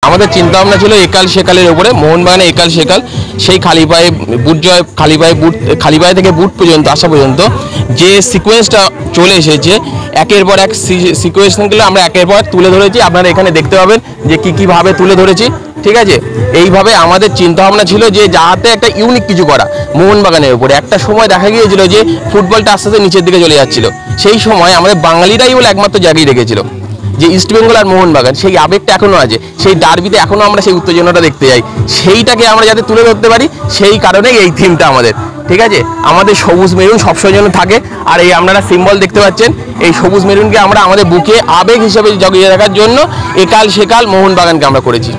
আমাদের চিন্তা ভাবনা ছিল একাল সেকালের উপরে, মোহনবাগানে একাল সেকাল সেই খালি পায়ে বুট জয়, খালি পায়ে থেকে বুট পর্যন্ত আসা পর্যন্ত যে সিকোয়েন্সটা চলে এসেছে, একের পর এক সিকোয়েন্সগুলো আমরা একের পর এক তুলে ধরেছি। আপনারা এখানে দেখতে পাবেন যে কীভাবে তুলে ধরেছি, ঠিক আছে। এইভাবে আমাদের চিন্তা ভাবনা ছিল যে যাতে একটা ইউনিক কিছু করা মোহনবাগানের উপরে। একটা সময় দেখা গিয়েছিল যে ফুটবলটা আস্তে আস্তে নিচের দিকে চলে যাচ্ছিল, সেই সময় আমাদের বাঙালিরাই বলে একমাত্র জায়গায় রেখেছিল যে ইস্টবেঙ্গল আর মোহনবাগান, সেই আবেগটা এখনও আছে, সেই ডার্বিতে এখনও আমরা সেই উত্তেজনাটা দেখতে যাই। সেইটাকে আমরা যাতে তুলে ধরতে পারি, সেই কারণেই এই থিমটা আমাদের, ঠিক আছে। আমাদের সবুজ মেরুন সবসময় জন্য থাকে, আর এই আপনারা সিম্বল দেখতে পাচ্ছেন, এই সবুজ মেরুনকে আমরা আমাদের বুকে আবেগ হিসেবে জগিয়ে রাখার জন্য একাল সেকাল মোহনবাগানকে আমরা করেছি।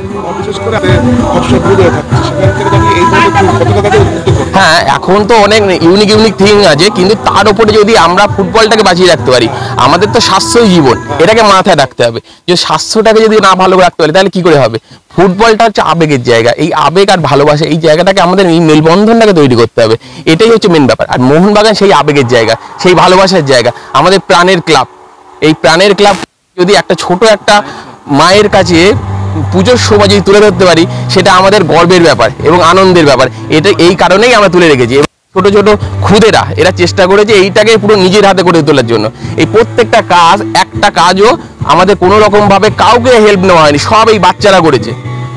হ্যাঁ, এখন তো অনেক ইউনিক থিং আছে, কিন্তু তার উপরে যদি আমরা ফুটবলটাকে বাঁচিয়ে রাখতে পারি, আমাদের তো স্বাস্থ্যই জীবন, এটাকে মাথায় রাখতে হবে যে স্বাস্থ্যটাকে যদি না ভালো রাখতে পারি তাহলে কি করে হবে। ফুটবলটা হচ্ছে আবেগের জায়গা, এই আবেগ আর ভালোবাসা এই জায়গাটাকে আমাদের এই মেলবন্ধনটাকে তৈরি করতে হবে, এটাই হচ্ছে মেন ব্যাপার। আর মোহনবাগান সেই আবেগের জায়গা, সেই ভালোবাসার জায়গা, আমাদের প্রাণের ক্লাব। এই প্রাণের ক্লাব যদি একটা ছোট একটা মায়ের কাছে পুজোর সময় যদি তুলে ধরতে পারি, সেটা আমাদের গর্বের ব্যাপার এবং আনন্দের ব্যাপার। এটা এই কারণেই আমরা তুলে রেখেছি। ছোট ছোট খুদেরা এরা চেষ্টা করেছে এইটাকে পুরো নিজের হাতে করে তোলার জন্য। এই প্রত্যেকটা কাজ, একটা কাজও আমাদের কোনো রকম ভাবে কাউকে হেল্প নেওয়া হয়নি, সব এই বাচ্চারা করেছে,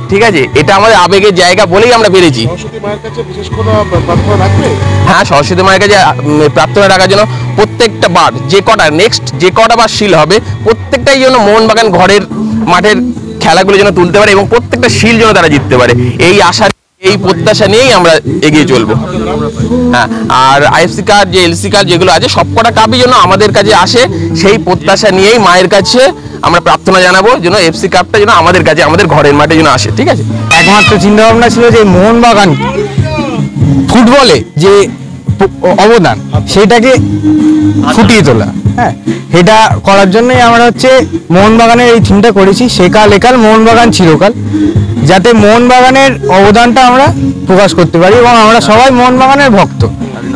ঠিক আছে। এটা আমাদের আবেগের জায়গা বলেই আমরা পেরেছি। হ্যাঁ, সরস্বতী মায়ের কাছে প্রার্থনা রাখার জন্য প্রত্যেকটা বার যে কটা বার শিল হবে, প্রত্যেকটাই যেন মোহনবাগান ঘরের মাঠের খেলাগুলো যেন তুলতে পারে এবং প্রত্যেকটা শিল যেন তারা জিততে পারে, এই আশা এই প্রত্যাশা নিয়েই আমরা এগিয়ে চলবো। হ্যাঁ, আর আইএফসি কাপ যে এলসি কাপ যেগুলো আছে, সবকটা কাপই যেন আমাদের কাছে আসে, সেই প্রত্যাশা নিয়েই মায়ের কাছে আমরা প্রার্থনা জানাবো যেন এফসি কাপটা যেন আমাদের কাছে আমাদের ঘরের মাঠে যেন আসে, ঠিক আছে। একমাত্র চিন্তা ভাবনা ছিল যে মোহনবাগান ফুটবলে যে অবদান সেটাকে ফুটিয়ে তোলা। হ্যাঁ, এটা করার জন্যই আমরা মোহনবাগানের এই থিমটা করেছি, সেকাল একাল মোহনবাগান চিরকাল, যাতে মোহনবাগানের অবদানটা আমরা প্রকাশ করতে পারি এবং আমরা সবাই মোহনবাগানের ভক্ত,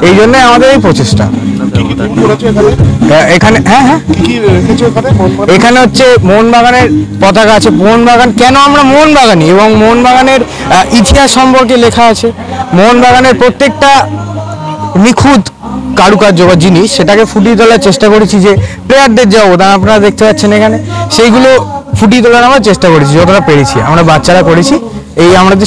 এই জন্যই আমাদের এই প্রচেষ্টা। এখানে এখানে মোহনবাগানের পতাকা আছে, মোহনবাগান কেন আমরা মোহনবাগানি এবং মোহনবাগানের ইতিহাস সম্পর্কে লেখা আছে। মোহনবাগানের প্রত্যেকটা নিখুঁত কারুকার্য বা জিনিস, সেটাকে ফুটিয়ে তোলার চেষ্টা করেছি। যে প্লেয়ারদের যে অবদান আপনারা দেখতে পাচ্ছেন এখানে, সেইগুলো ফুটিয়ে তোলার আমরা চেষ্টা করেছি যতটা পেরেছি, আমরা বাচ্চারা করেছি। এই আমাদের